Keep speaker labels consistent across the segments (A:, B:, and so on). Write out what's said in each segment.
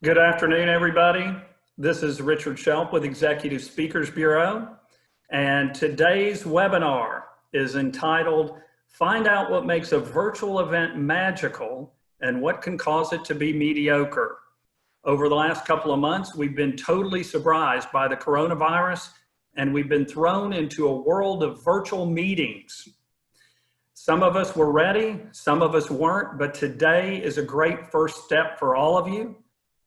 A: Good afternoon, everybody. This is Richard SCHELP with Executive Speakers Bureau, and today's webinar is entitled, Find Out What Makes a Virtual Event Magical and What Can Cause It to Be Mediocre. Over the last couple of months, we've been totally surprised by the coronavirus, and we've been thrown into a world of virtual meetings. Some of us were ready, some of us weren't, but today is a great first step for all of you.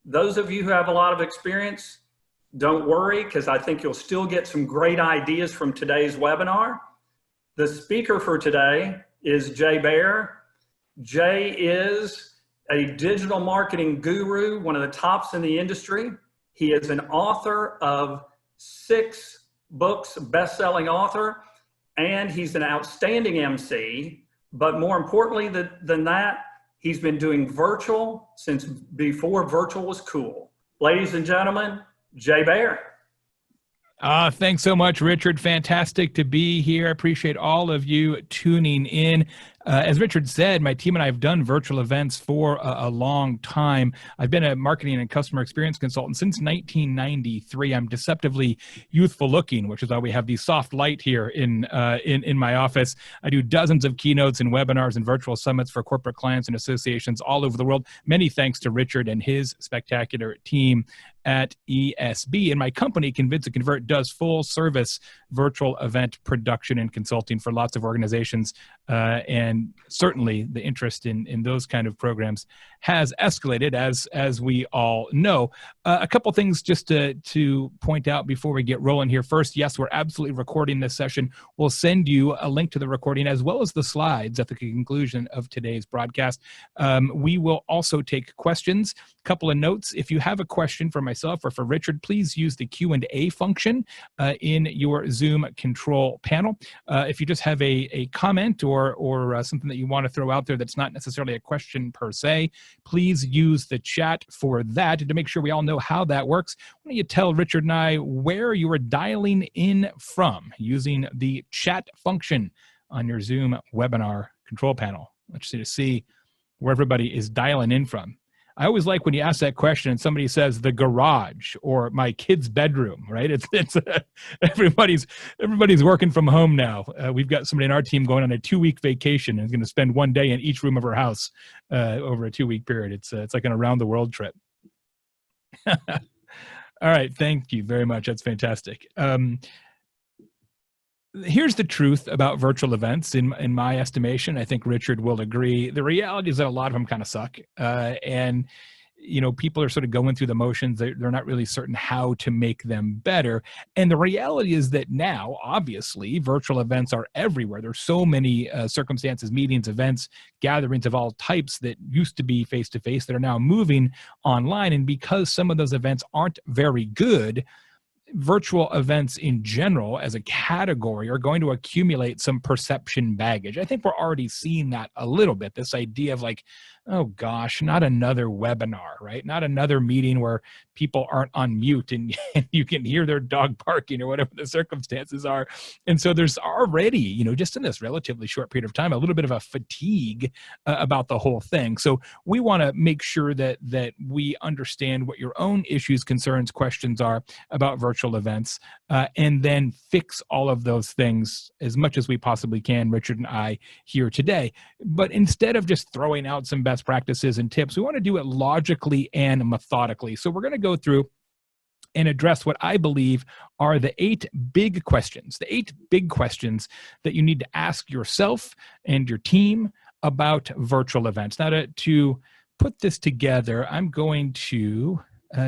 A: Those of you who have a lot of experience, don't worry, because I think you'll still get some great ideas from today's webinar. The speaker for today is Jay Baer. Jay is a digital marketing guru, one of the tops in the industry. He is an author of 6 books, best-selling author, and he's an outstanding MC. But more importantly than that, he's been doing virtual since before virtual was cool. Ladies and gentlemen, Jay Baer.
B: Thanks so much, Richard. Fantastic to be here. I appreciate all of you tuning in. As Richard said, my team and I have done virtual events for a long time. I've been a marketing and customer experience consultant since 1993. I'm deceptively youthful looking, which is why we have the soft light here in my office. I do dozens of keynotes and webinars and virtual summits for corporate clients and associations all over the world. Many thanks to Richard and his spectacular team at ESB. And my company, Convince and Convert, does full service virtual event production and consulting for lots of organizations. And certainly the interest in those kind of programs has escalated, as we all know. A couple things just to point out before we get rolling here. First, yes, we're absolutely recording this session. We'll send you a link to the recording as well as the slides at the conclusion of today's broadcast. We will also take questions. Couple of notes. If you have a question for myself or for Richard, please use the Q&A function in your Zoom control panel. If you just have a comment or something that you want to throw out there that's not necessarily a question per se, please use the chat for that. And to make sure we all know how that works, why don't you tell Richard and I where you are dialing in from using the chat function on your Zoom webinar control panel. Let's see where everybody is dialing in from. I always like when you ask that question and somebody says the garage or my kid's bedroom, right? It's everybody's working from home now. We've got somebody in our team going on a 2-week vacation and is going to spend 1 day in each room of her house over a 2-week period. It's like an around the world trip. All right, thank you very much. That's fantastic. Here's the truth about virtual events, in my estimation. I think Richard will agree. The reality is that a lot of them kind of suck. And, people are sort of going through the motions. They're not really certain how to make them better. And the reality is that now, obviously, virtual events are everywhere. There's so many circumstances, meetings, events, gatherings of all types that used to be face-to-face that are now moving online. And because some of those events aren't very good, virtual events in general as a category are going to accumulate some perception baggage. I think we're already seeing that a little bit, this idea of like, oh gosh, not another webinar, right? Not another meeting where people aren't on mute and you can hear their dog barking or whatever the circumstances are. And so there's already, just in this relatively short period of time, a little bit of a fatigue about the whole thing. So we want to make sure that we understand what your own issues, concerns, questions are about virtual events, and then fix all of those things as much as we possibly can, Richard and I, here today. But instead of just throwing out some best practices and tips, we want to do it logically and methodically. So we're going to go through and address what I believe are the 8 big questions, that you need to ask yourself and your team about virtual events. Now, to put this together, I'm going to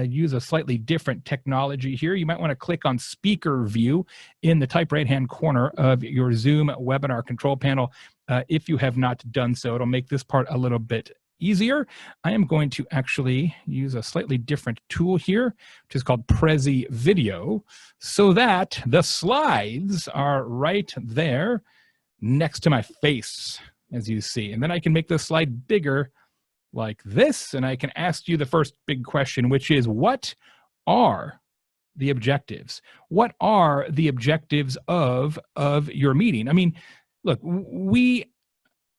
B: use a slightly different technology here. You might want to click on speaker view in the top right-hand corner of your Zoom webinar control panel. If you have not done so, it'll make this part a little bit easier. I am going to actually use a slightly different tool here, which is called Prezi Video, so that the slides are right there next to my face, as you see. And then I can make the slide bigger like this, and I can ask you the first big question, which is, what are the objectives? What are the objectives of your meeting? I mean, look, we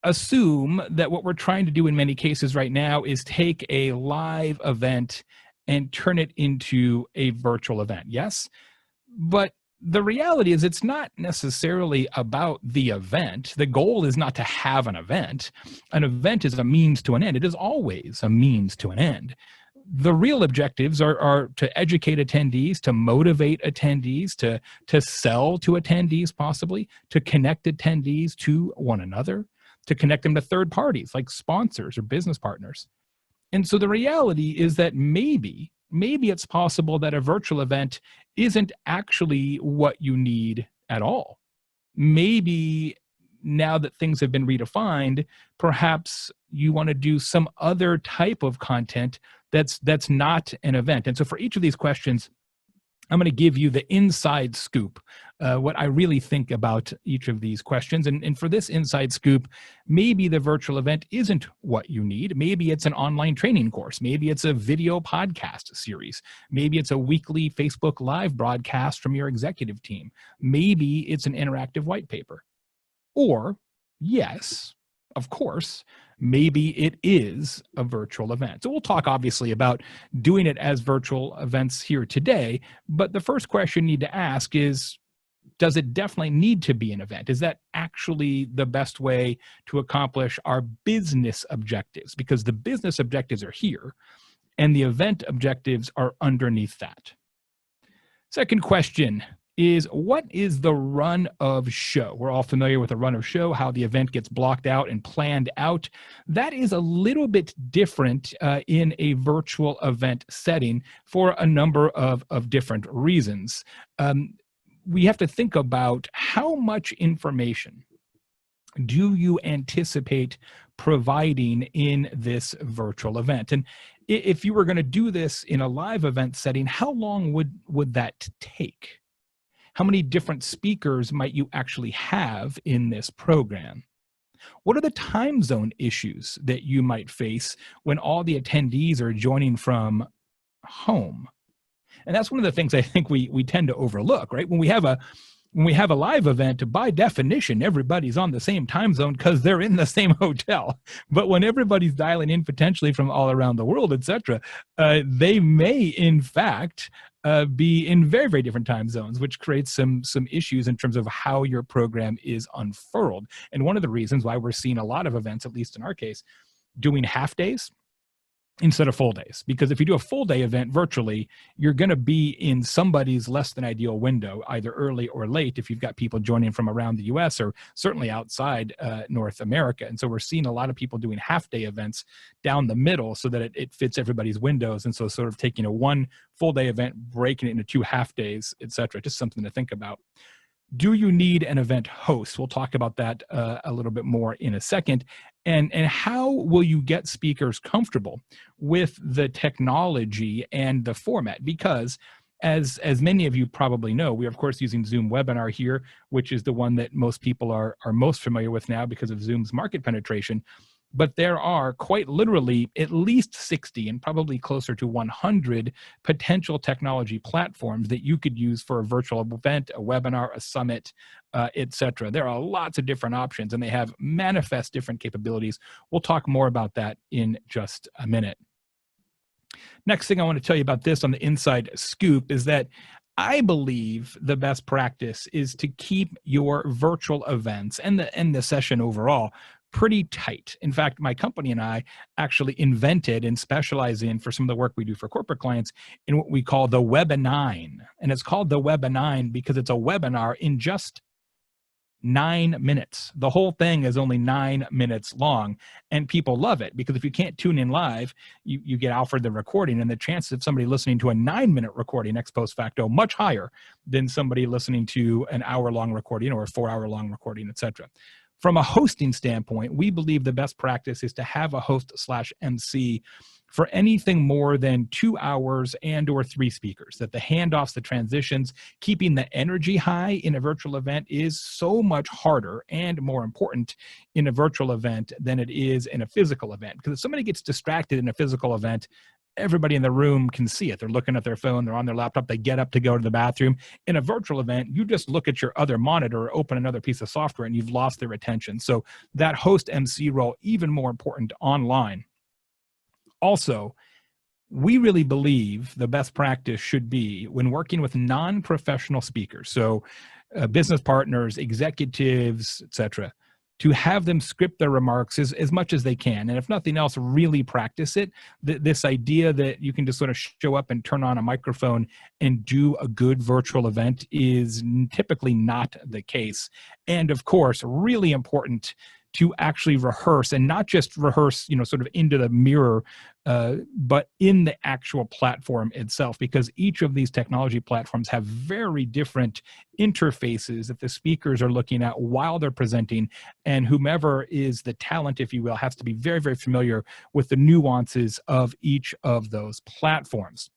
B: assume that what we're trying to do in many cases right now is take a live event and turn it into a virtual event. Yes, but the reality is it's not necessarily about the event. The goal is not to have an event. An event is a means to an end. It is always a means to an end. The real objectives are to educate attendees, to motivate attendees, to sell to attendees possibly, to connect attendees to one another, to connect them to third parties like sponsors or business partners. And so the reality is that maybe it's possible that a virtual event isn't actually what you need at all. Maybe now that things have been redefined, perhaps you want to do some other type of content that's not an event. And so for each of these questions, I'm going to give you the inside scoop, what I really think about each of these questions. And for this inside scoop, maybe the virtual event isn't what you need. Maybe it's an online training course. Maybe it's a video podcast series. Maybe it's a weekly Facebook Live broadcast from your executive team. Maybe it's an interactive white paper. Or, yes, of course, maybe it is a virtual event. So we'll talk obviously about doing it as virtual events here today, but the first question you need to ask is, does it definitely need to be an event? Is that actually the best way to accomplish our business objectives? Because the business objectives are here and the event objectives are underneath that. Second question is, what is the run of show? We're all familiar with a run of show, how the event gets blocked out and planned out. That is a little bit different in a virtual event setting for a number of different reasons. We have to think about how much information do you anticipate providing in this virtual event? And if you were going to do this in a live event setting, how long would that take? How many different speakers might you actually have in this program? What are the time zone issues that you might face when all the attendees are joining from home? And that's one of the things I think we tend to overlook, right? When we have a live event, by definition, everybody's on the same time zone because they're in the same hotel. But when everybody's dialing in potentially from all around the world, et cetera, they may, in fact, be in very, very different time zones, which creates some issues in terms of how your program is unfurled. And one of the reasons why we're seeing a lot of events, at least in our case, doing half days instead of full days. Because if you do a full day event virtually, you're going to be in somebody's less than ideal window, either early or late, if you've got people joining from around the US or certainly outside North America. And so we're seeing a lot of people doing half day events down the middle so that it fits everybody's windows. And so sort of taking a one full day event, breaking it into two half days, et cetera, just something to think about. Do you need an event host? We'll talk about that a little bit more in a second. And how will you get speakers comfortable with the technology and the format? Because as many of you probably know, we are of course using Zoom Webinar here, which is the one that most people are most familiar with now because of Zoom's market penetration. But there are quite literally at least 60 and probably closer to 100 potential technology platforms that you could use for a virtual event, a webinar, a summit, et cetera. There are lots of different options and they have manifest different capabilities. We'll talk more about that in just a minute. Next thing I want to tell you about this on the inside scoop is that I believe the best practice is to keep your virtual events and the session overall pretty tight. In fact, my company and I actually invented and specialize in, for some of the work we do for corporate clients, in what we call the Webinine. And it's called the Webinine because it's a webinar in just 9 minutes. The whole thing is only 9 minutes long, and people love it because if you can't tune in live, you get offered the recording, and the chances of somebody listening to a 9-minute recording ex post facto much higher than somebody listening to an hour-long recording or a 4-hour-long recording, et cetera. From a hosting standpoint, we believe the best practice is to have a host/MC for anything more than 2 hours and or 3 speakers, that the handoffs, the transitions, keeping the energy high in a virtual event is so much harder and more important in a virtual event than it is in a physical event. Because if somebody gets distracted in a physical event, everybody in the room can see it. They're looking at their phone, they're on their laptop, they get up to go to the bathroom. In a virtual event, you just look at your other monitor, open another piece of software, and you've lost their attention. So that host MC role, even more important online. Also, we really believe the best practice should be when working with non-professional speakers, so business partners, executives, etc., to have them script their remarks as much as they can. And if nothing else, really practice it. This idea that you can just sort of show up and turn on a microphone and do a good virtual event is typically not the case. And of course, really important to actually rehearse, and not just rehearse, sort of into the mirror, but in the actual platform itself, because each of these technology platforms have very different interfaces that the speakers are looking at while they're presenting, and whomever is the talent, if you will, has to be very, very familiar with the nuances of each of those platforms.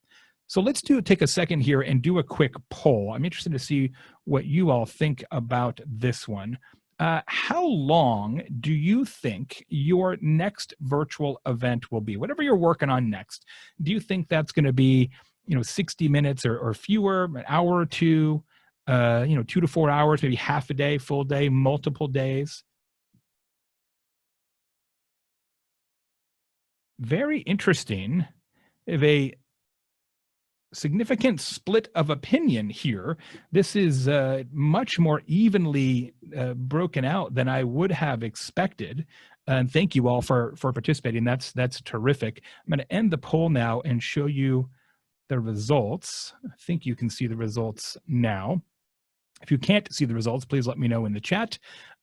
B: So let's take a second here and do a quick poll. I'm interested to see what you all think about this one. How long do you think your next virtual event will be? Whatever you're working on next, do you think that's going to be, 60 minutes or fewer, an hour or two, 2 to 4 hours, maybe half a day, full day, multiple days? Very interesting. If a significant split of opinion here. This is much more evenly broken out than I would have expected. And thank you all for participating. That's terrific. I'm going to end the poll now and show you the results. I think you can see the results now. If you can't see the results, please let me know in the chat.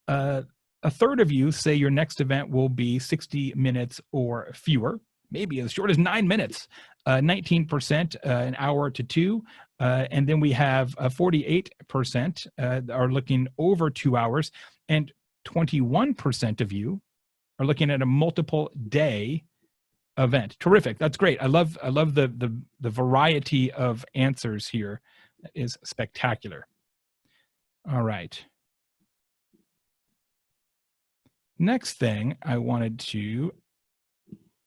B: A third of you say your next event will be 60 minutes or fewer, maybe as short as 9 minutes. 19%, an hour to two. And then we have 48% are looking over 2 hours, and 21% of you are looking at a multiple day event. Terrific. That's great. I love the variety of answers here. That is spectacular. All right. Next thing I wanted to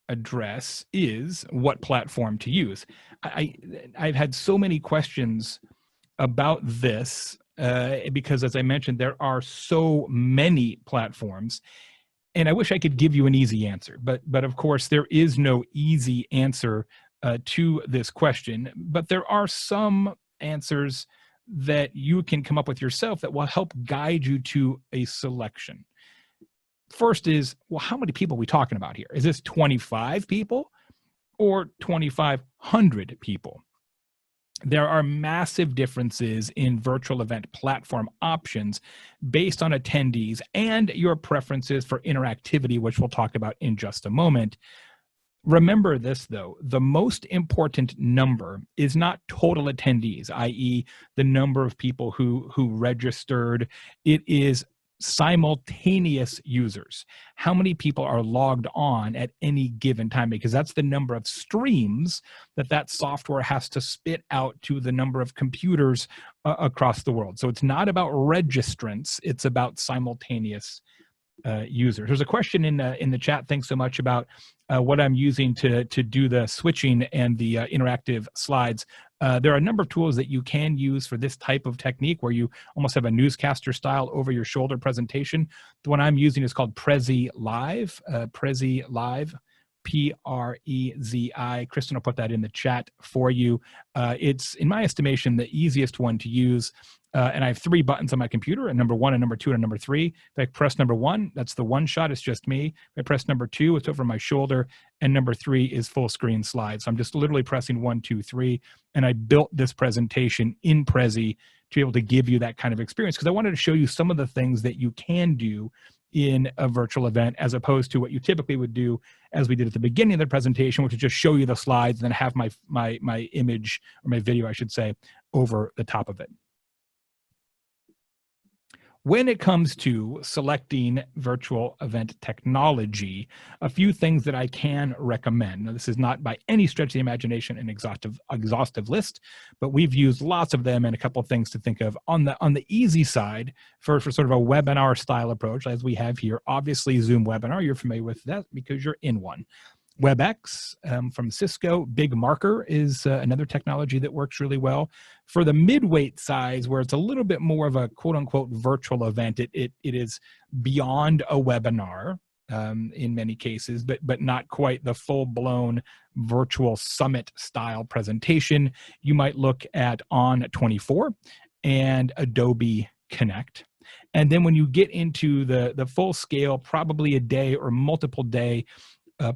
B: address is what platform to use. I've had so many questions about this because, as I mentioned, there are so many platforms, and I wish I could give you an easy answer, but of course there is no easy answer to this question. But there are some answers that you can come up with yourself that will help guide you to a selection. First is, well, how many people are we talking about here? Is this 25 people or 2,500 people? There are massive differences in virtual event platform options based on attendees and your preferences for interactivity, which we'll talk about in just a moment. Remember this, though, the most important number is not total attendees, i.e. the number of people who registered. It is simultaneous users. How many people are logged on at any given time? Because that's the number of streams that software has to spit out to the number of computers across the world. So it's not about registrants, it's about simultaneous users. There's a question in the chat. Thanks so much about what I'm using to do the switching and the interactive slides. There are a number of tools that you can use for this type of technique where you almost have a newscaster style over your shoulder presentation. The one I'm using is called Prezi Live, Prezi Live, Prezi. Kristen will put that in the chat for you. It's, in my estimation, the easiest one to use. And I have 3 buttons on my computer, and number 1 and number 2 and number 3. If I press number 1, that's the one shot, it's just me. If I press number 2, it's over my shoulder, and number 3 is full screen slide. So I'm just literally pressing 1, 2, 3, and I built this presentation in Prezi to be able to give you that kind of experience, because I wanted to show you some of the things that you can do in a virtual event as opposed to what you typically would do, as we did at the beginning of the presentation, which is just show you the slides and then have my image, or my video, I should say, over the top of it. When it comes to selecting virtual event technology, a few things that I can recommend. Now, this is not by any stretch of the imagination an exhaustive list, but we've used lots of them, and a couple of things to think of. On the easy side, for sort of a webinar style approach, as we have here, obviously Zoom Webinar, you're familiar with that because you're in one. WebEx from Cisco, Big Marker is another technology that works really well. For the mid-weight size, where it's a little bit more of a quote-unquote virtual event, it is beyond a webinar. in many cases, but not quite the full-blown virtual summit style presentation. You might look at On24 and Adobe Connect. And then when you get into the full scale, probably a day or multiple day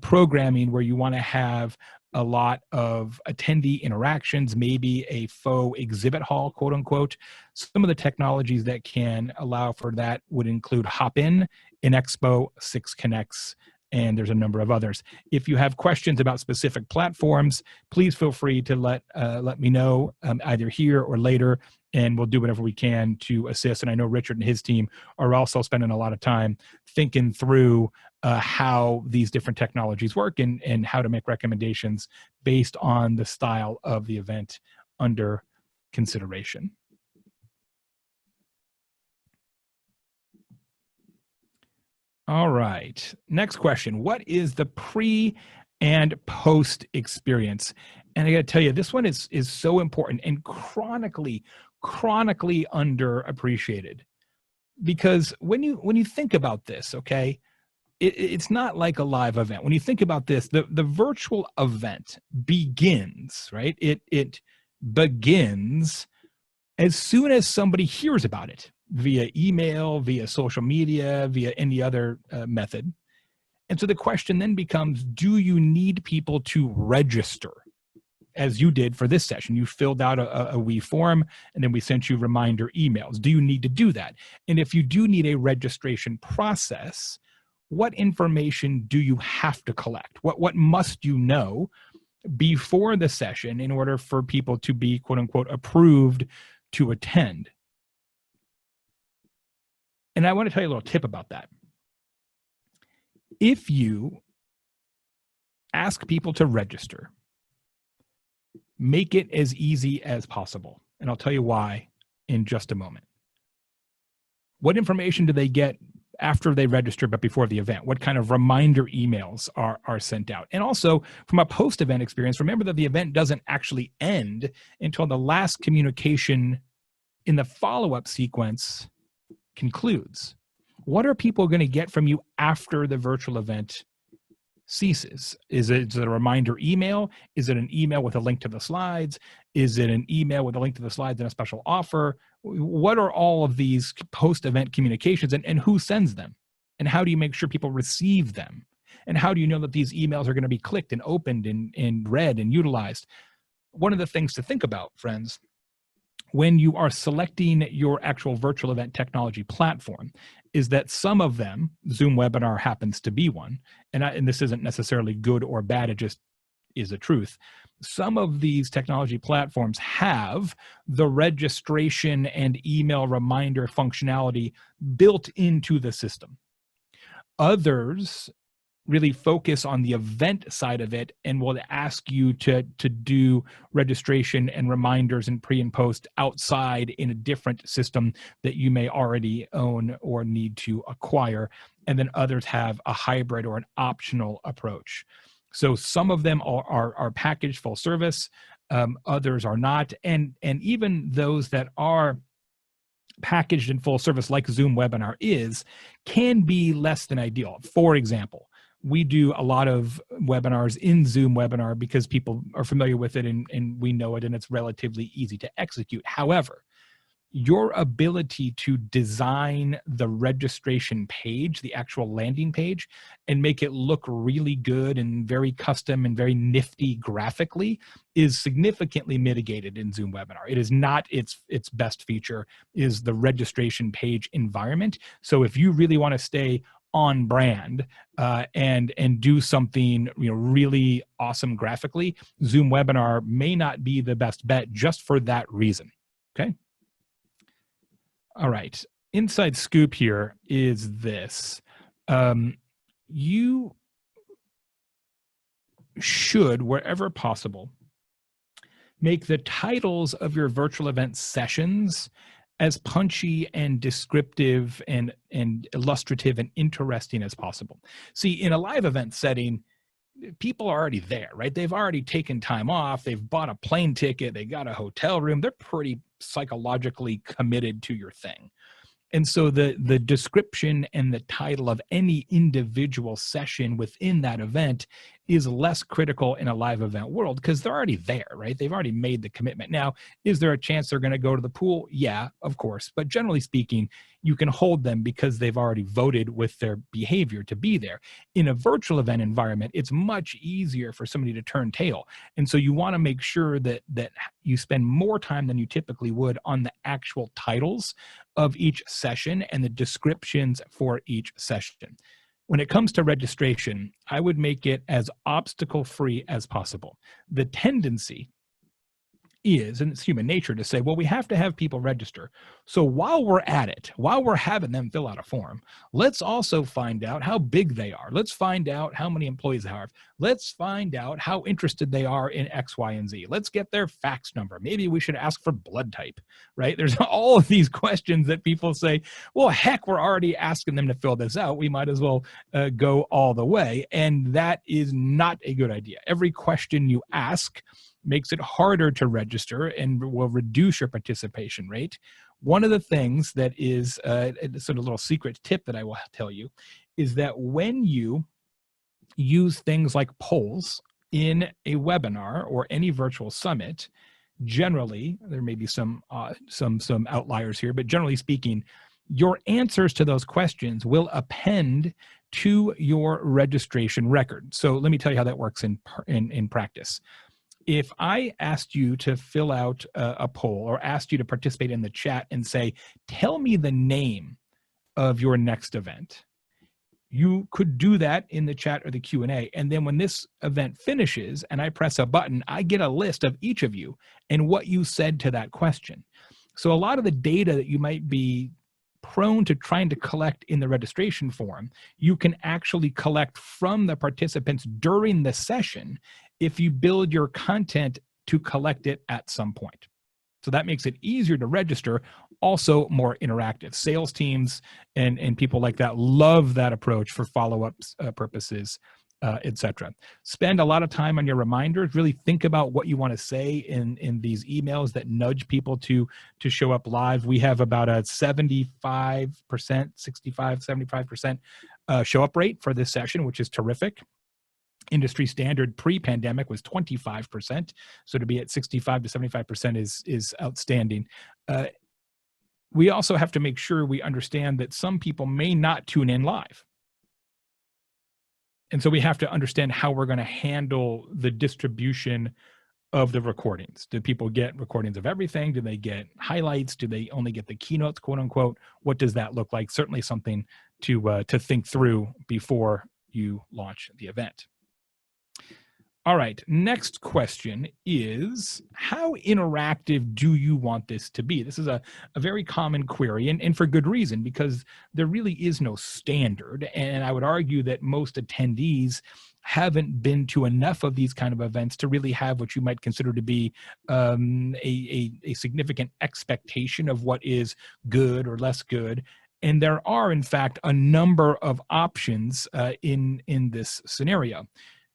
B: programming where you want to have a lot of attendee interactions, maybe a faux exhibit hall, quote unquote. Some of the technologies that can allow for that would include Hop-In, InExpo, 6Connects, and there's a number of others. If you have questions about specific platforms, please feel free to let me know either here or later, and we'll do whatever we can to assist. And I know Richard and his team are also spending a lot of time thinking through how these different technologies work and how to make recommendations based on the style of the event under consideration. All right, next question. What is the pre and post experience? And I gotta tell you, this one is so important and chronically underappreciated. Because when you think about this, okay, it's not like a live event. When you think about this, the virtual event begins, right? It begins as soon as somebody hears about it via email, via social media, via any other method. And so the question then becomes, do you need people to register? As you did for this session, you filled out a wee form, and then we sent you reminder emails. Do you need to do that? And if you do need a registration process, what information do you have to collect? What must you know before the session in order for people to be, quote unquote, approved to attend? And I want to tell you a little tip about that. If you ask people to register, make it as easy as possible. And I'll tell you why in just a moment. What information do they get after they register but before the event? What kind of reminder emails are sent out? And also from a post-event experience, remember that the event doesn't actually end until the last communication in the follow-up sequence concludes. What are people going to get from you after the virtual event ceases? Is it a reminder email? Is it an email with a link to the slides? Is it an email with a link to the slides and a special offer? What are all of these post-event communications, and who sends them? And how do you make sure people receive them? And how do you know that these emails are going to be clicked and opened and read and utilized? One of the things to think about, friends, when you are selecting your actual virtual event technology platform, is that some of them, Zoom Webinar happens to be one, and this isn't necessarily good or bad, it just is a truth. Some of these technology platforms have the registration and email reminder functionality built into the system. Others really focus on the event side of it and will ask you to do registration and reminders and pre and post outside in a different system that you may already own or need to acquire. And then others have a hybrid or an optional approach. So some of them are packaged full service, others are not. And even those that are packaged in full service like Zoom Webinar can be less than ideal. For example, we do a lot of webinars in Zoom Webinar because people are familiar with it and we know it and it's relatively easy to execute. However, your ability to design the registration page, the actual landing page, and make it look really good and very custom and very nifty graphically is significantly mitigated in Zoom Webinar. It is not its best feature is the registration page environment. So if you really want to stay on brand and do something really awesome graphically, Zoom Webinar may not be the best bet just for that reason. Okay. All right. Inside scoop here is this. You should, wherever possible, make the titles of your virtual event sessions as punchy and descriptive and illustrative and interesting as possible. See, in a live event setting, people are already there, right? They've already taken time off. They've bought a plane ticket. They got a hotel room. They're pretty psychologically committed to your thing. And so the description and the title of any individual session within that event is less critical in a live event world because they're already there, right? They've already made the commitment. Now, is there a chance they're going to go to the pool? Yeah, of course. But generally speaking, you can hold them because they've already voted with their behavior to be there. In a virtual event environment, it's much easier for somebody to turn tail. And so you want to make sure that you spend more time than you typically would on the actual titles of each session and the descriptions for each session. When it comes to registration, I would make it as obstacle-free as possible. The tendency is, and it's human nature to say, well, we have to have people register. So while we're at it, while we're having them fill out a form, let's also find out how big they are. Let's find out how many employees they have. Let's find out how interested they are in X, Y, and Z. Let's get their fax number. Maybe we should ask for blood type, right? There's all of these questions that people say, well, heck, we're already asking them to fill this out. We might as well go all the way. And that is not a good idea. Every question you ask makes it harder to register and will reduce your participation rate. One of the things that is a sort of little secret tip that I will tell you is that when you use things like polls in a webinar or any virtual summit, generally, there may be some outliers here, but generally speaking, your answers to those questions will append to your registration record. So let me tell you how that works in practice. If I asked you to fill out a poll or asked you to participate in the chat and say, tell me the name of your next event, you could do that in the chat or the Q&A. And then when this event finishes and I press a button, I get a list of each of you and what you said to that question. So a lot of the data that you might be prone to trying to collect in the registration form, you can actually collect from the participants during the session if you build your content to collect it at some point. So that makes it easier to register, also more interactive. Sales teams and people like that love that approach for follow-up purposes, etc. Spend a lot of time on your reminders. Really think about what you want to say in these emails that nudge people to show up live. We have about a 75%, 75% show up rate for this session, which is terrific. Industry standard pre-pandemic was 25%. So to be at 65 to 75% is outstanding. We also have to make sure we understand that some people may not tune in live. And so we have to understand how we're going to handle the distribution of the recordings. Do people get recordings of everything? Do they get highlights? Do they only get the keynotes, quote unquote? What does that look like? Certainly something to think through before you launch the event. All right, next question is, how interactive do you want this to be? This is a very common query, and for good reason, because there really is no standard. And I would argue that most attendees haven't been to enough of these kind of events to really have what you might consider to be a significant expectation of what is good or less good. And there are, in fact, a number of options in this scenario.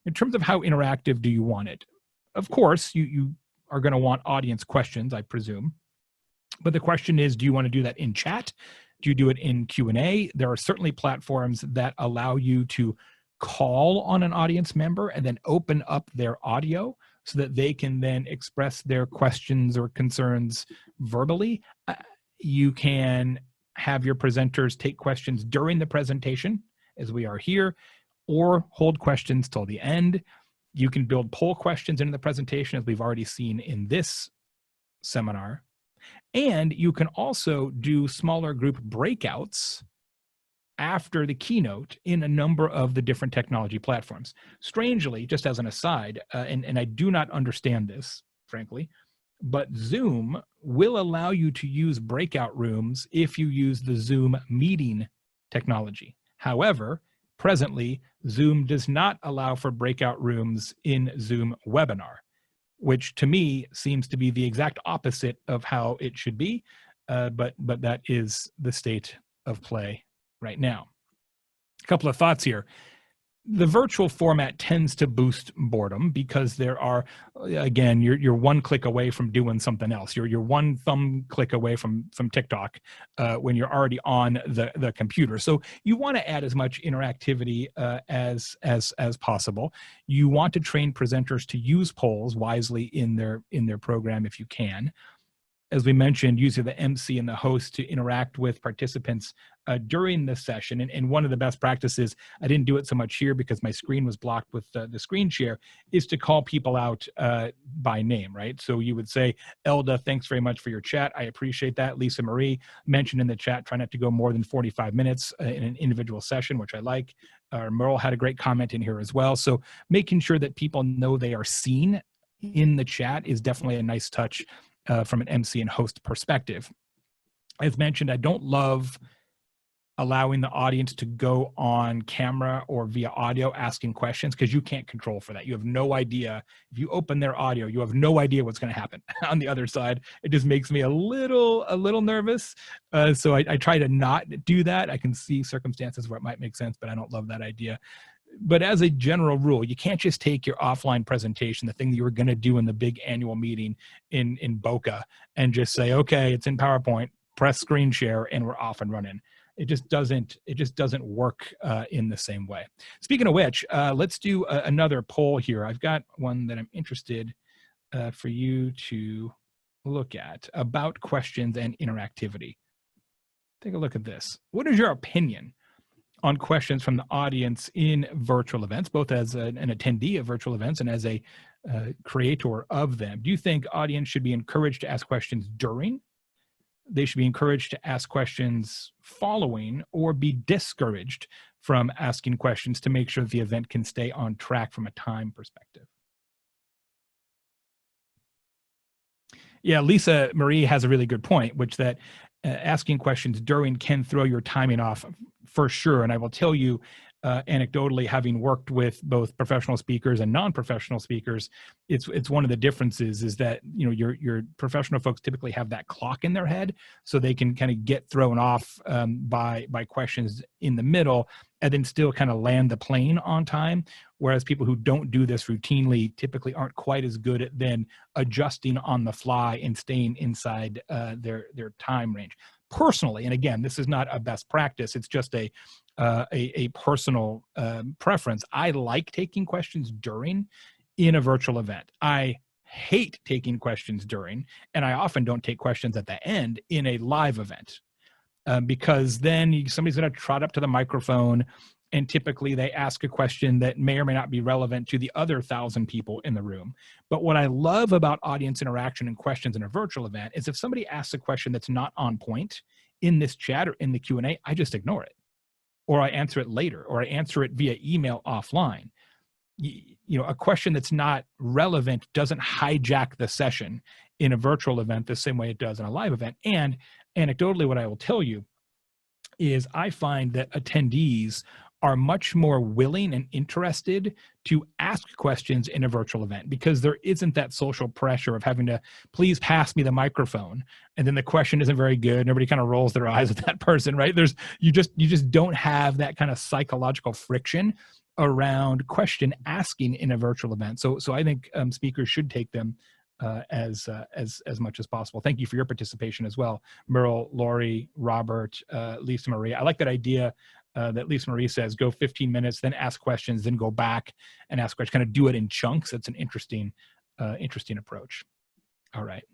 B: In terms of how interactive do you want it? Of course, you are going to want audience questions, I presume. But the question is, do you want to do that in chat? Do you do it in Q&A? There are certainly platforms that allow you to call on an audience member and then open up their audio so that they can then express their questions or concerns verbally. You can have your presenters take questions during the presentation, as we are here, or hold questions till the end. You can build poll questions into the presentation, as we've already seen in this seminar. And you can also do smaller group breakouts after the keynote in a number of the different technology platforms. Strangely, just as an aside, and I do not understand this, frankly, but Zoom will allow you to use breakout rooms if you use the Zoom meeting technology. However, presently, Zoom does not allow for breakout rooms in Zoom webinar, which to me seems to be the exact opposite of how it should be, but that is the state of play right now. A couple of thoughts here. The virtual format tends to boost boredom because there are, again, you're one click away from doing something else. You're one thumb click away from TikTok when you're already on the computer. So you want to add as much interactivity as possible. You want to train presenters to use polls wisely in their program if you can. As we mentioned, using the MC and the host to interact with participants during the session. And one of the best practices, I didn't do it so much here because my screen was blocked with the screen share, is to call people out by name, right? So you would say, Elda, thanks very much for your chat. I appreciate that. Lisa Marie mentioned in the chat, try not to go more than 45 minutes in an individual session, which I like. Merle had a great comment in here as well. So making sure that people know they are seen in the chat is definitely a nice touch from an MC and host perspective. As mentioned, I don't love allowing the audience to go on camera or via audio asking questions because you can't control for that. You have no idea. If you open their audio, you have no idea what's going to happen on the other side. It just makes me a little nervous. So I try to not do that. I can see circumstances where it might make sense, but I don't love that idea. But as a general rule, you can't just take your offline presentation, the thing that you were going to do in the big annual meeting in Boca, and just say, okay, it's in PowerPoint, press screen share, and we're off and running. It just doesn't work in the same way. Speaking of which, let's do another poll here. I've got one that I'm interested for you to look at about questions and interactivity. Take a look at this. What is your opinion on questions from the audience in virtual events, both as an attendee of virtual events and as a creator of them? Do you think audience should be encouraged to ask questions during? They should be encouraged to ask questions following, or be discouraged from asking questions to make sure the event can stay on track from a time perspective? Yeah, Lisa Marie has a really good point, which that asking questions during can throw your timing off for sure. And I will tell you, anecdotally, having worked with both professional speakers and non-professional speakers, it's one of the differences is that, you know, your professional folks typically have that clock in their head, so they can kind of get thrown off by questions in the middle and then still kind of land the plane on time. Whereas people who don't do this routinely typically aren't quite as good at then adjusting on the fly and staying inside their time range. Personally, and again, this is not a best practice, it's just a personal preference. I like taking questions during in a virtual event. I hate taking questions during, and I often don't take questions at the end in a live event because then somebody's going to trot up to the microphone, and typically they ask a question that may or may not be relevant to the other 1,000 people in the room. But what I love about audience interaction and questions in a virtual event is if somebody asks a question that's not on point in this chat or in the Q&A, I just ignore it. Or I answer it later, or I answer it via email offline. You know, a question that's not relevant doesn't hijack the session in a virtual event the same way it does in a live event. And anecdotally, what I will tell you is I find that attendees are much more willing and interested to ask questions in a virtual event because there isn't that social pressure of having to please pass me the microphone, and then the question isn't very good and everybody kind of rolls their eyes at that person, right? You just don't have that kind of psychological friction around question asking in a virtual event. So I think speakers should take them as much as possible. Thank you for your participation as well, Merle, Lori, Robert, Lisa Marie. I like that idea that Lisa Marie says, go 15 minutes, then ask questions, then go back and ask questions, kind of do it in chunks. That's an interesting approach. All right.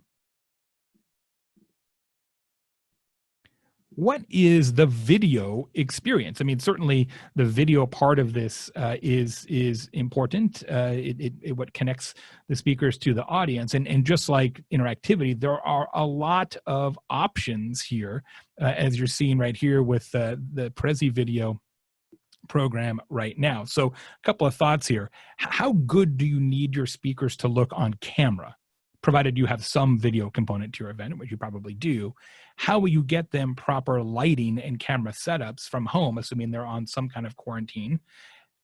B: What is the video experience? I mean, certainly the video part of this is important. What connects the speakers to the audience, and just like interactivity, there are a lot of options here, as you're seeing right here with the Prezi video program right now. So a couple of thoughts here. How good do you need your speakers to look on camera? Provided you have some video component to your event, which you probably do. How will you get them proper lighting and camera setups from home, assuming they're on some kind of quarantine?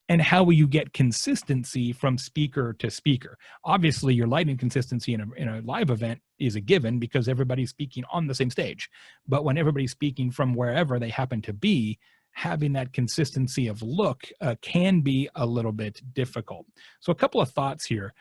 B: And how will you get consistency from speaker to speaker? Obviously, your lighting consistency in a live event is a given because everybody's speaking on the same stage. But when everybody's speaking from wherever they happen to be, having that consistency of look can be a little bit difficult. So a couple of thoughts here.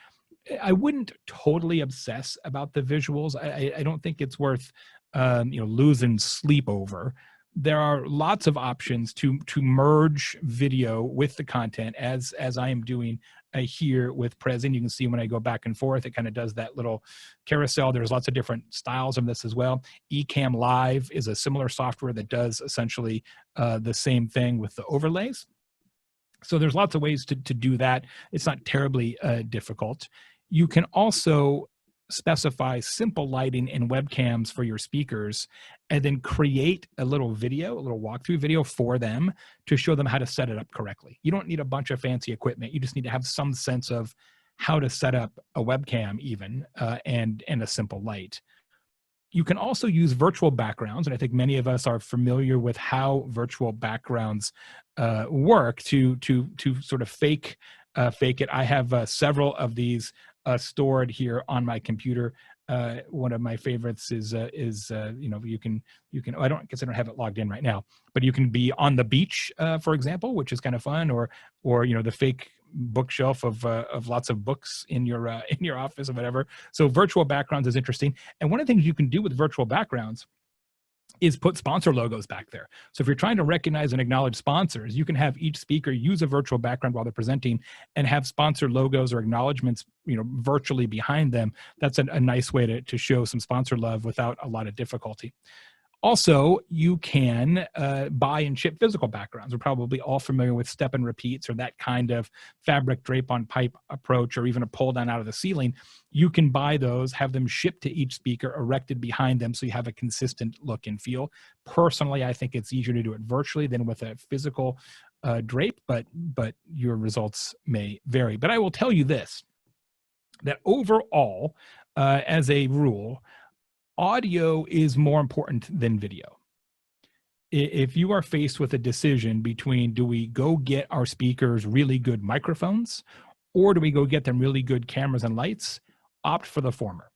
B: I wouldn't totally obsess about the visuals. I don't think it's worth losing sleep over. There are lots of options to merge video with the content, as I am doing here with Present. You can see when I go back and forth, it kind of does that little carousel. There's lots of different styles of this as well. Ecamm Live is a similar software that does essentially the same thing with the overlays. So there's lots of ways to do that. It's not terribly difficult. You can also specify simple lighting and webcams for your speakers, and then create a little video, a little walkthrough video for them to show them how to set it up correctly. You don't need a bunch of fancy equipment. You just need to have some sense of how to set up a webcam even, and a simple light. You can also use virtual backgrounds, and I think many of us are familiar with how virtual backgrounds work to sort of fake it. I have several of these stored here on my computer. One of my favorites is you can I guess I don't have it logged in right now, but you can be on the beach, for example, which is kind of fun, or the fake bookshelf of lots of books in your office or whatever. So virtual backgrounds is interesting. And one of the things you can do with virtual backgrounds is put sponsor logos back there. So if you're trying to recognize and acknowledge sponsors, you can have each speaker use a virtual background while they're presenting and have sponsor logos or acknowledgements, virtually behind them. That's a nice way to show some sponsor love without a lot of difficulty. Also, you can buy and ship physical backgrounds. We're probably all familiar with step and repeats, or that kind of fabric drape on pipe approach, or even a pull down out of the ceiling. You can buy those, have them shipped to each speaker, erected behind them, so you have a consistent look and feel. Personally, I think it's easier to do it virtually than with a physical drape, but your results may vary. But I will tell you this, that overall, as a rule, audio is more important than video. If you are faced with a decision between, do we go get our speakers really good microphones, or do we go get them really good cameras and lights, opt for the former.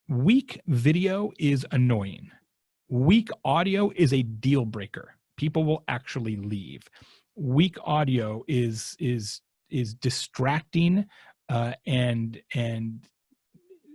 B: Weak video is annoying. Weak audio is a deal breaker. People will actually leave. Weak audio is distracting and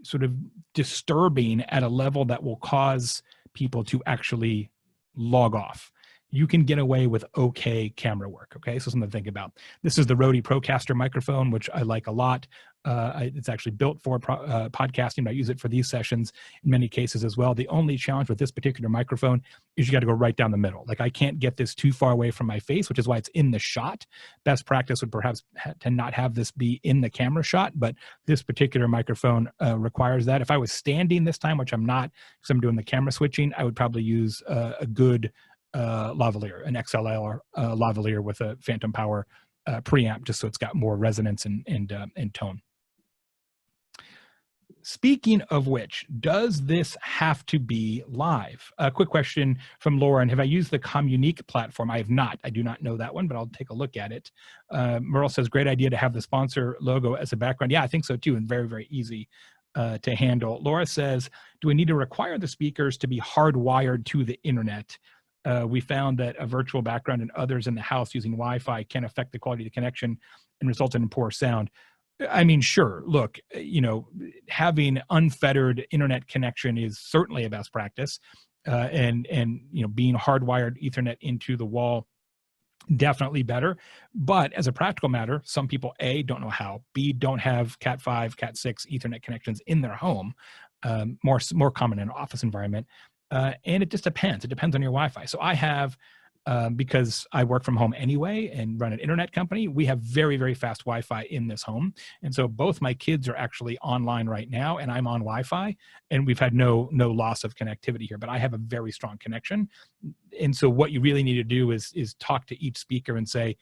B: sort of disturbing at a level that will cause people to actually log off. You can get away with okay camera work, okay? So something to think about. This is the Rode Procaster microphone, which I like a lot. It's actually built for podcasting, but I use it for these sessions in many cases as well. The only challenge with this particular microphone is you got to go right down the middle. Like, I can't get this too far away from my face, which is why it's in the shot. Best practice would perhaps to not have this be in the camera shot, but this particular microphone requires that. If I was standing this time, which I'm not because I'm doing the camera switching, I would probably use a good lavalier, an XLR lavalier with a phantom power preamp, just so it's got more resonance and tone. Speaking of which, does this have to be live? A quick question from Lauren. Have I used the Communique platform? I have not. I do not know that one, but I'll take a look at it. Merle says, great idea to have the sponsor logo as a background. Yeah, I think so too, and very, very easy to handle. Laura says, do we need to require the speakers to be hardwired to the internet? We found that a virtual background and others in the house using Wi-Fi can affect the quality of the connection and result in poor sound. I mean, sure, look, having unfettered internet connection is certainly a best practice. And being hardwired Ethernet into the wall, definitely better. But as a practical matter, some people, A, don't know how, B, don't have Cat 5, Cat 6 Ethernet connections in their home, more common in an office environment. And it just depends. It depends on your Wi-Fi. So I have, because I work from home anyway and run an internet company, we have very, very fast Wi-Fi in this home. And so both my kids are actually online right now, and I'm on Wi-Fi, and we've had no loss of connectivity here, but I have a very strong connection. And so what you really need to do is talk to each speaker and say,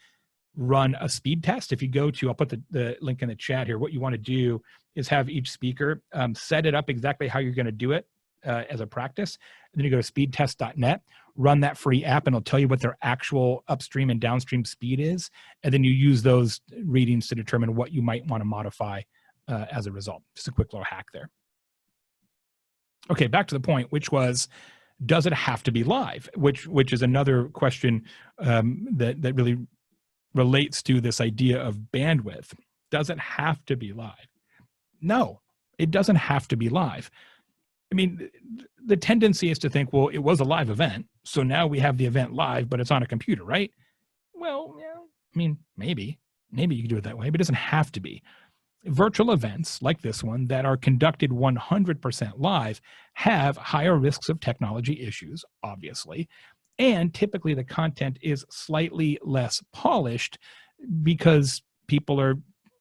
B: run a speed test. If you go to, I'll put the link in the chat here, what you want to do is have each speaker set it up exactly how you're going to do it as a practice. And then you go to speedtest.net, run that free app, and it'll tell you what their actual upstream and downstream speed is. And then you use those readings to determine what you might want to modify as a result. Just a quick little hack there. Okay, back to the point, which was, Does it have to be live? Which is another question that really relates to this idea of bandwidth. Does it have to be live? No, it doesn't have to be live. I mean, the tendency is to think, well, it was a live event, so now we have the event live, but it's on a computer, right? Well, yeah, I mean, maybe you can do it that way, but it doesn't have to be. Virtual events like this one that are conducted 100% live have higher risks of technology issues, obviously, and typically the content is slightly less polished because people are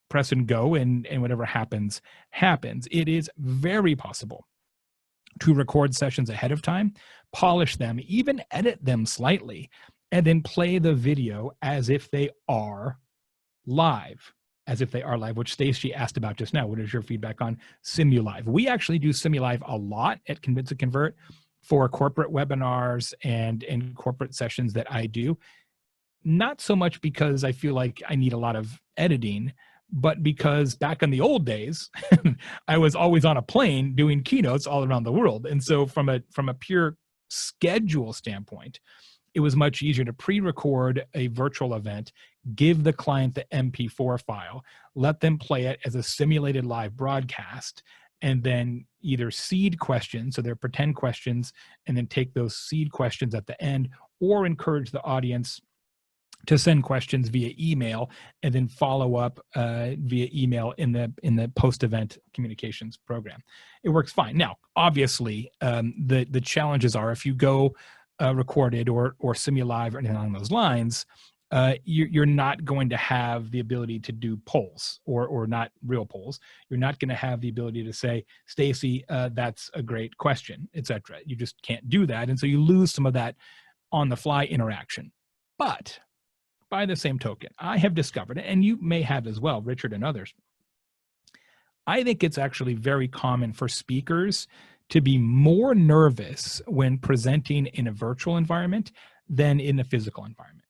B: press and go, and whatever happens. It is very possible to record sessions ahead of time, polish them, even edit them slightly, and then play the video as if they are live, which Stacy asked about just now. What is your feedback on Simulive? We actually do Simulive a lot at Convince and Convert for corporate webinars and corporate sessions that I do. Not so much because I feel like I need a lot of editing, but because back in the old days, I was always on a plane doing keynotes all around the world. And so from a pure schedule standpoint, it was much easier to pre-record a virtual event, give the client the MP4 file, let them play it as a simulated live broadcast, and then either seed questions, so they're pretend questions, and then take those seed questions at the end, or encourage the audience to send questions via email and then follow up via email in the post-event communications program. It works fine. Now, obviously, the challenges are if you go recorded or Simulive or anything along those lines, you're not going to have the ability to do polls or not real polls. You're not going to have the ability to say, Stacy, that's a great question, etc. You just can't do that. And so you lose some of that on the fly interaction. But by the same token, I have discovered, and you may have as well, Richard and others, I think it's actually very common for speakers to be more nervous when presenting in a virtual environment than in a physical environment,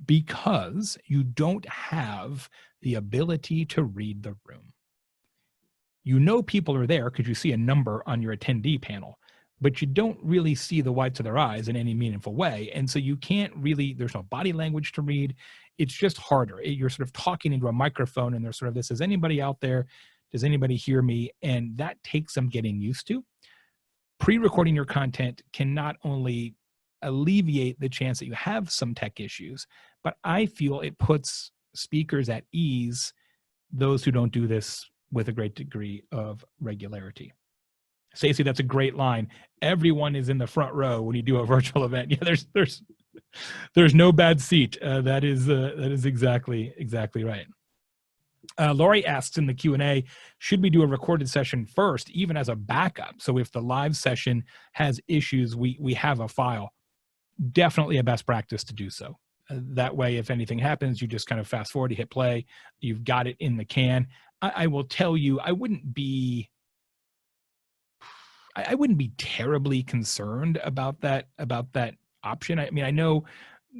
B: because you don't have the ability to read the room. You know people are there because you see a number on your attendee panel, but you don't really see the whites of their eyes in any meaningful way. And so you can't really, there's no body language to read. It's just harder. You're sort of talking into a microphone and there's sort of this, is anybody out there? Does anybody hear me? And that takes some getting used to. Pre-recording your content can not only alleviate the chance that you have some tech issues, but I feel it puts speakers at ease, those who don't do this with a great degree of regularity. Stacey, that's a great line. Everyone is in the front row when you do a virtual event. Yeah, there's no bad seat. That is exactly right. Lori asks in the Q&A, should we do a recorded session first, even as a backup? So if the live session has issues, we have a file. Definitely a best practice to do so. That way, if anything happens, you just kind of fast forward, you hit play, you've got it in the can. I will tell you, I wouldn't be terribly concerned about that option. I mean, I know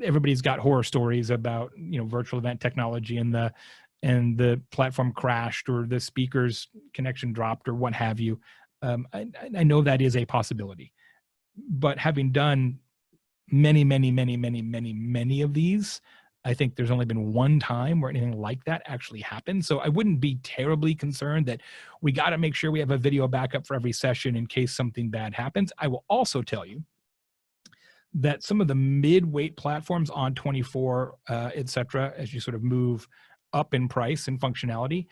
B: everybody's got horror stories about, virtual event technology and the platform crashed or the speaker's connection dropped or what have you. I know that is a possibility, but having done many of these, I think there's only been one time where anything like that actually happened. So I wouldn't be terribly concerned that we got to make sure we have a video backup for every session in case something bad happens. I will also tell you that some of the mid-weight platforms on 24, et cetera, as you sort of move up in price and functionality,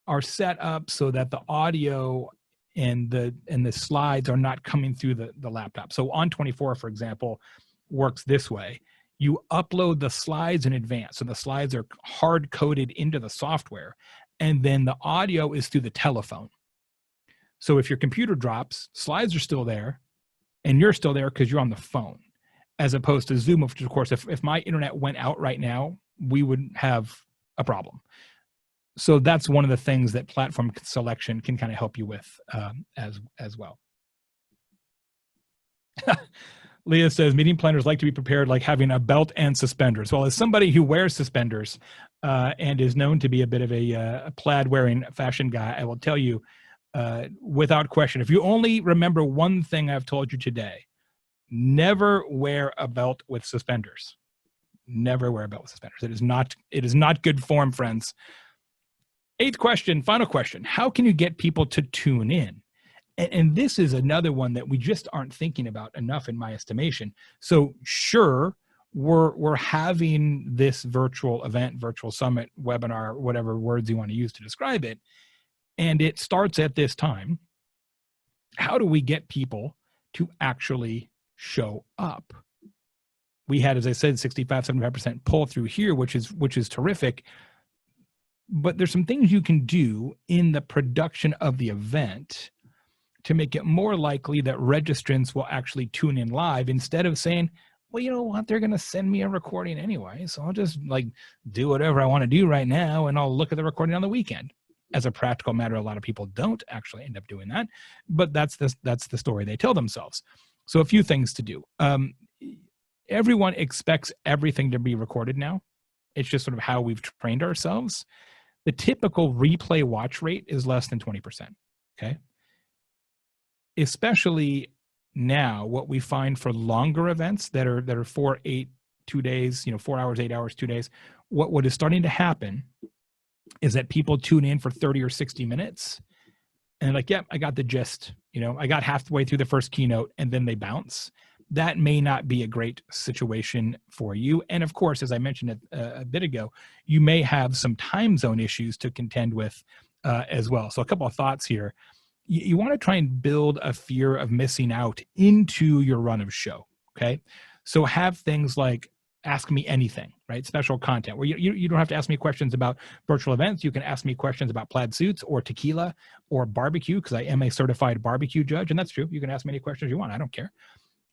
B: are set up so that the audio and the slides are not coming through the laptop. So on 24, for example, works this way. You upload the slides in advance. So the slides are hard coded into the software, and then the audio is through the telephone. So if your computer drops, slides are still there, and you're still there because you're on the phone, as opposed to Zoom, which of course, if my internet went out right now, we would have a problem. So that's one of the things that platform selection can kind of help you with as well. Leah says, meeting planners like to be prepared like having a belt and suspenders. Well, as somebody who wears suspenders and is known to be a bit of a plaid-wearing fashion guy, I will tell you, without question, if you only remember one thing I've told you today, never wear a belt with suspenders. Never wear a belt with suspenders. It is not good form, friends. 8th question, final question. How can you get people to tune in? And this is another one that we just aren't thinking about enough, in my estimation. So sure, we're having this virtual event, virtual summit, webinar, whatever words you want to use to describe it, and it starts at this time. How do we get people to actually show up? We had, as I said, 65-75% pull through here, which is terrific. But there's some things you can do in the production of the event to make it more likely that registrants will actually tune in live, instead of saying, well, you know what, they're going to send me a recording anyway, so I'll just do whatever I want to do right now, and I'll look at the recording on the weekend. As a practical matter, a lot of people don't actually end up doing that, but that's the story they tell themselves. So a few things to do. Everyone expects everything to be recorded now. It's just sort of how we've trained ourselves. The typical replay watch rate is less than 20%, okay? Especially now, what we find for longer events that are 4, 8, 2 days, 4 hours, 8 hours, 2 days, what is starting to happen is that people tune in for 30 or 60 minutes and like, yep, I got the gist. I got halfway through the first keynote, and then they bounce. That may not be a great situation for you. And of course, as I mentioned a bit ago, you may have some time zone issues to contend with as well. So a couple of thoughts here. You want to try and build a fear of missing out into your run of show, okay? So have things like ask me anything, right? Special content where you don't have to ask me questions about virtual events. You can ask me questions about plaid suits or tequila or barbecue, because I am a certified barbecue judge, and that's true. You can ask me any questions you want. I don't care.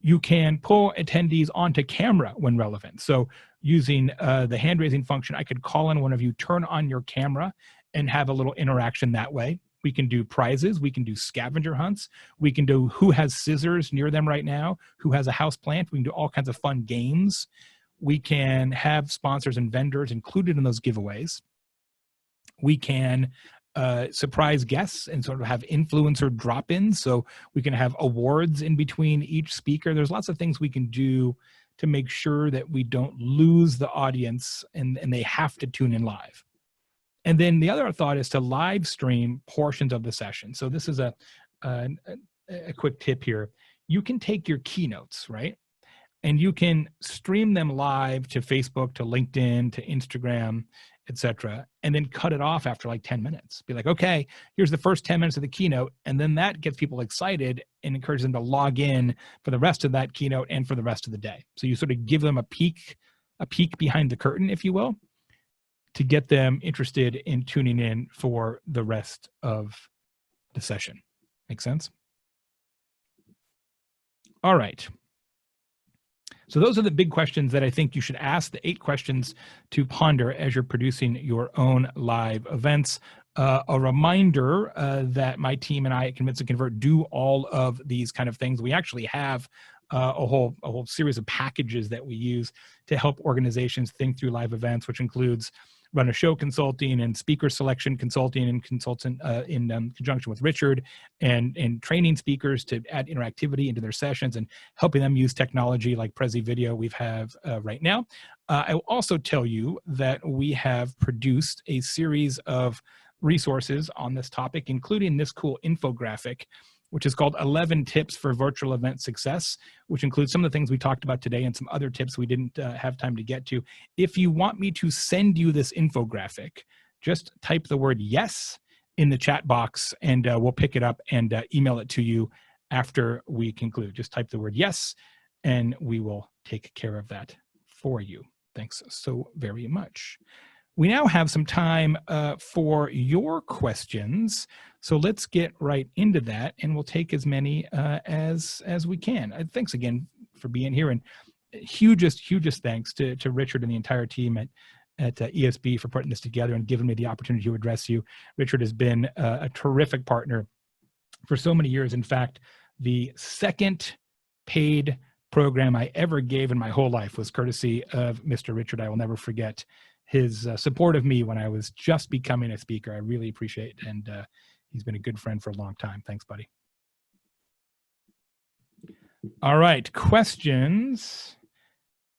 B: You can pull attendees onto camera when relevant. So using the hand raising function, I could call in one of you, turn on your camera, and have a little interaction that way. We can do prizes. We can do scavenger hunts. We can do who has scissors near them right now, who has a house plant. We can do all kinds of fun games. We can have sponsors and vendors included in those giveaways. We can surprise guests and sort of have influencer drop-ins. So we can have awards in between each speaker. There's lots of things we can do to make sure that we don't lose the audience and they have to tune in live. And then the other thought is to live stream portions of the session. So this is a quick tip here. You can take your keynotes, right? And you can stream them live to Facebook, to LinkedIn, to Instagram, etc., and then cut it off after like 10 minutes. Be like, okay, here's the first 10 minutes of the keynote. And then that gets people excited and encourages them to log in for the rest of that keynote and for the rest of the day. So you sort of give them a peek behind the curtain, if you will, to get them interested in tuning in for the rest of the session. Make sense? All right. So those are the big questions that I think you should ask, the 8 questions to ponder as you're producing your own live events. A reminder that my team and I at Convince and Convert do all of these kind of things. We actually have a whole series of packages that we use to help organizations think through live events, which includes run a show consulting and speaker selection consulting and consultant in conjunction with Richard and training speakers to add interactivity into their sessions and helping them use technology like Prezi Video we have right now. I will also tell you that we have produced a series of resources on this topic, including this cool infographic, which is called 11 Tips for Virtual Event Success, which includes some of the things we talked about today and some other tips we didn't have time to get to. If you want me to send you this infographic, just type the word yes in the chat box and we'll pick it up and email it to you after we conclude. Just type the word yes and we will take care of that for you. Thanks so very much. We now have some time for your questions. So let's get right into that, and we'll take as many as we can. Thanks again for being here, and hugest thanks to Richard and the entire team at ESB for putting this together and giving me the opportunity to address you. Richard has been a terrific partner for so many years. In fact, the second paid program I ever gave in my whole life was courtesy of Mr. Richard. I will never forget his support of me when I was just becoming a speaker. I really appreciate it, and he's been a good friend for a long time. Thanks, buddy. All right, questions.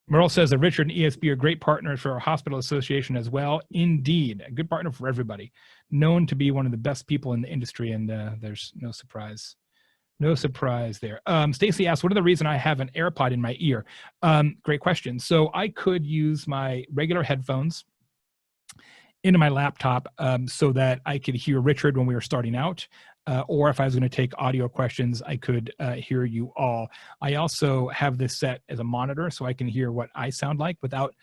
B: Merle says that Richard and ESB are great partners for our hospital association as well. Indeed, a good partner for everybody. Known to be one of the best people in the industry, and there's no surprise. No surprise there. Stacy asked, what are the reason I have an AirPod in my ear? Great question. So I could use my regular headphones into my laptop so that I could hear Richard when we were starting out. Or if I was going to take audio questions, I could hear you all. I also have this set as a monitor so I can hear what I sound like without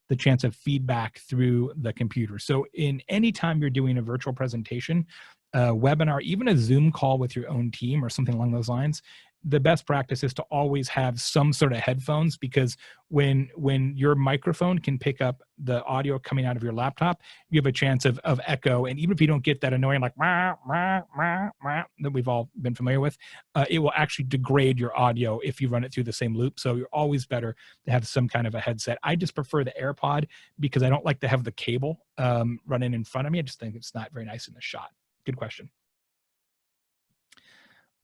B: the chance of feedback through the computer. So in any time you're doing a virtual presentation, a webinar, even a Zoom call with your own team or something along those lines, the best practice is to always have some sort of headphones, because when your microphone can pick up the audio coming out of your laptop, you have a chance of echo. And even if you don't get that annoying like wah, wah, wah, wah, that we've all been familiar with, it will actually degrade your audio if you run it through the same loop. So you're always better to have some kind of a headset. I just prefer the AirPod because I don't like to have the cable running in front of me. I just think it's not very nice in the shot. Good question.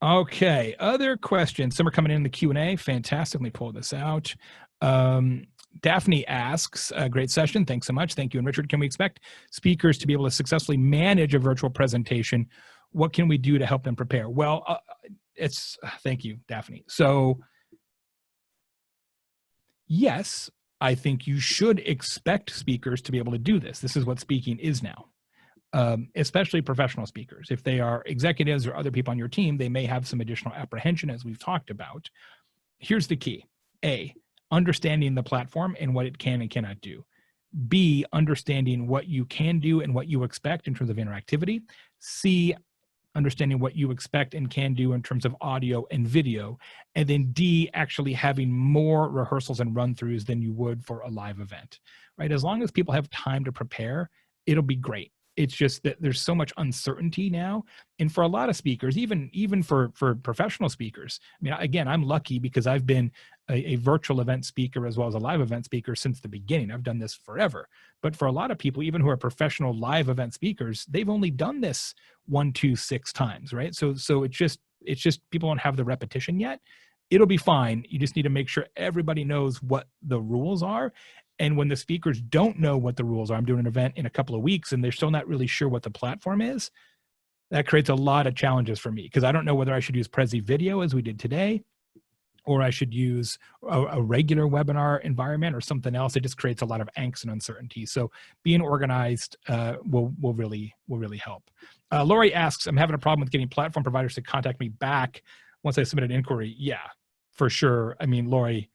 B: Okay, other questions. Some are coming in the Q&A. Fantastic. Let me pull this out. Daphne asks, great session. Thanks so much. Thank you. And Richard, can we expect speakers to be able to successfully manage a virtual presentation? What can we do to help them prepare? Well, thank you, Daphne. So yes, I think you should expect speakers to be able to do this. This is what speaking is now. Especially professional speakers. If they are executives or other people on your team, they may have some additional apprehension, as we've talked about. Here's the key. A, understanding the platform and what it can and cannot do. B, understanding what you can do and what you expect in terms of interactivity. C, understanding what you expect and can do in terms of audio and video. And then D, actually having more rehearsals and run-throughs than you would for a live event, right? As long as people have time to prepare, it'll be great. It's just that there's so much uncertainty now. And for a lot of speakers, even for professional speakers, I mean, again, I'm lucky because I've been a virtual event speaker as well as a live event speaker since the beginning. I've done this forever. But for a lot of people, even who are professional live event speakers, they've only done this 1, 2, 6 times, right? So it's just people don't have the repetition yet. It'll be fine. You just need to make sure everybody knows what the rules are. And when the speakers don't know what the rules are, I'm doing an event in a couple of weeks and they're still not really sure what the platform is, that creates a lot of challenges for me, because I don't know whether I should use Prezi Video as we did today, or I should use a regular webinar environment or something else. It just creates a lot of angst and uncertainty. So being organized will really help. Lori asks, I'm having a problem with getting platform providers to contact me back once I submit an inquiry. Yeah, for sure. I mean, Lori,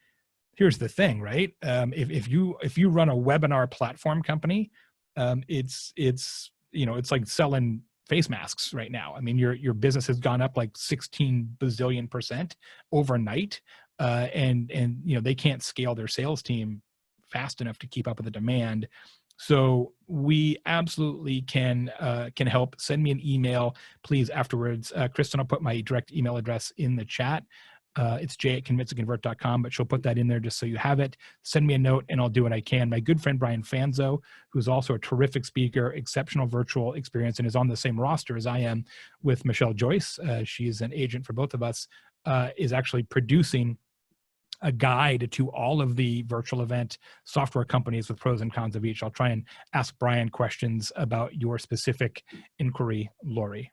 B: here's the thing, right? If you run a webinar platform company, it's like selling face masks right now. I mean, your business has gone up like 16 bazillion% overnight, and they can't scale their sales team fast enough to keep up with the demand. So we absolutely can help. Send me an email, please, afterwards. Kristen will put my direct email address in the chat. It's jay@convinceandconvert.com, but she'll put that in there just so you have it. Send me a note and I'll do what I can. My good friend Brian Fanzo, who's also a terrific speaker, exceptional virtual experience, and is on the same roster as I am with Michelle Joyce. She's an agent for both of us, is actually producing a guide to all of the virtual event software companies with pros and cons of each. I'll try and ask Brian questions about your specific inquiry, Lori.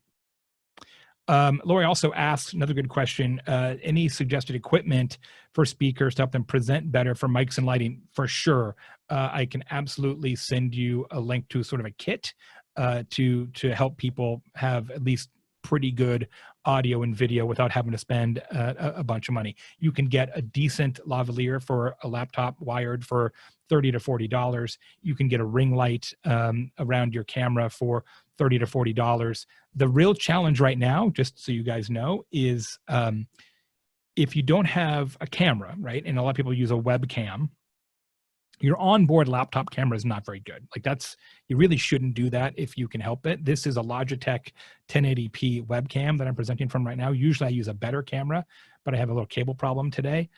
B: Lori also asks another good question. Any suggested equipment for speakers to help them present better for mics and lighting? For sure. I can absolutely send you a link to sort of a kit to help people have at least pretty good audio and video without having to spend a bunch of money. You can get a decent lavalier for a laptop wired for $30 to $40. You can get a ring light around your camera for $30 to $40. The real challenge right now, just so you guys know, is if you don't have a camera, right? And a lot of people use a webcam. Your onboard laptop camera is not very good. You really shouldn't do that if you can help it. This is a Logitech 1080p webcam that I'm presenting from right now. Usually I use a better camera, but I have a little cable problem today.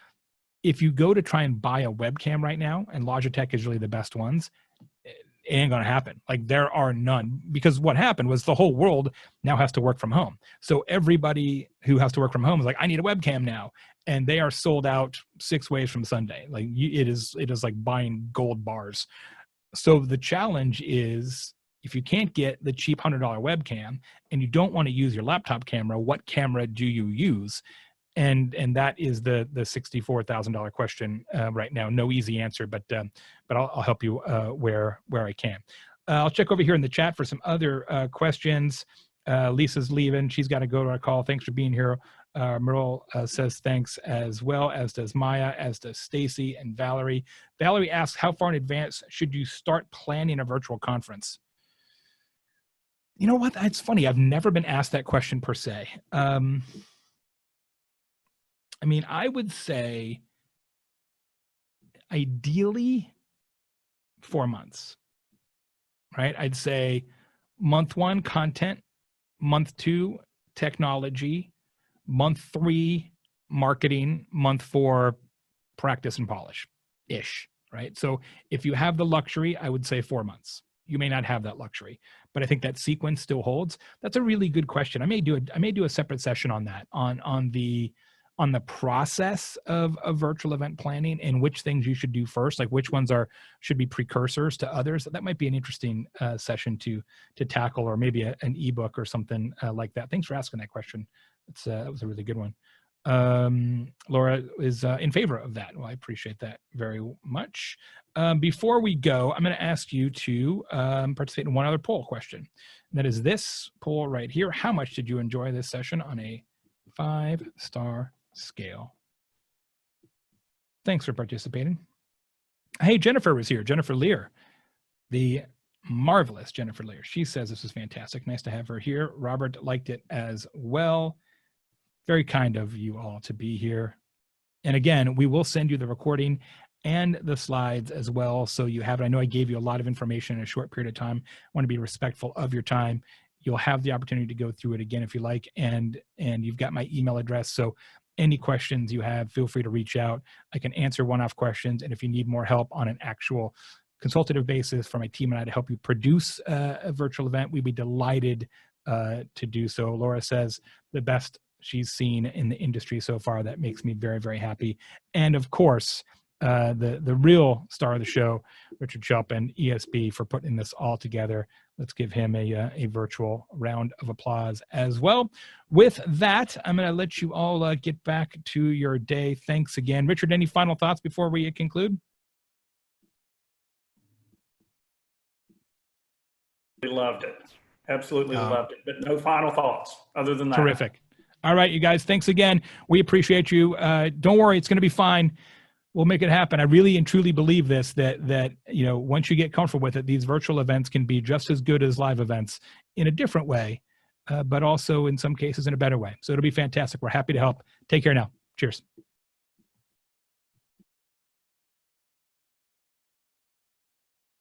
B: If you go to try and buy a webcam right now, and Logitech is really the best ones, it ain't going to happen. Like there are none, because what happened was the whole world now has to work from home. So everybody who has to work from home is like, I need a webcam now. And they are sold out 6 ways from Sunday. Like it is like buying gold bars. So the challenge is, if you can't get the cheap $100 webcam and you don't want to use your laptop camera, what camera do you use? And that is the $64,000 question right now. No easy answer, but I'll help you where I can. I'll check over here in the chat for some other questions. Lisa's leaving; she's got to go to our call. Thanks for being here. Merle says thanks, as well as does Maya, as does Stacy and Valerie. Valerie asks, how far in advance should you start planning a virtual conference? You know what? It's funny. I've never been asked that question per se. I mean, I would say ideally 4 months, right? I'd say month 1, content, month 2, technology, month 3, marketing, month 4, practice and polish-ish, right? So if you have the luxury, I would say 4 months. You may not have that luxury, but I think that sequence still holds. That's a really good question. I may do a separate session on that, on the process of virtual event planning and which things you should do first, like which ones should be precursors to others. That might be an interesting session to tackle, or maybe an ebook or something like that. Thanks for asking that question. That was a really good one. Laura is in favor of that. Well, I appreciate that very much. Before we go, I'm going to ask you to participate in one other poll question. And that is this poll right here. How much did you enjoy this session on a 5-star scale? Thanks for participating. Hey, Jennifer was here. Jennifer Lear, the marvelous Jennifer Lear. She says this is fantastic. Nice to have her here. Robert liked it as well. Very kind of you all to be here. And again, we will send you the recording and the slides as well, so you have it. I know I gave you a lot of information in a short period of time. I want to be respectful of your time. You'll have the opportunity to go through it again if you like, and you've got my email address. So any questions you have, feel free to reach out. I can answer one-off questions, and if you need more help on an actual consultative basis for my team and I to help you produce a virtual event, we'd be delighted to do so. Laura says the best she's seen in the industry so far. That makes me very, very happy. And of course, the real star of the show, Richard SCHELP and ESB, for putting this all together. Let's give him a virtual round of applause as well. With that, I'm going to let you all get back to your day. Thanks again. Richard, any final thoughts before we conclude?
A: We loved it. Absolutely loved it. But no final thoughts other than that.
B: Terrific. All right, you guys, thanks again. We appreciate you. Don't worry, it's going to be fine. We'll make it happen. I really and truly believe this, that once you get comfortable with it, these virtual events can be just as good as live events in a different way, but also in some cases in a better way. So it'll be fantastic. We're happy to help. Take care now. Cheers.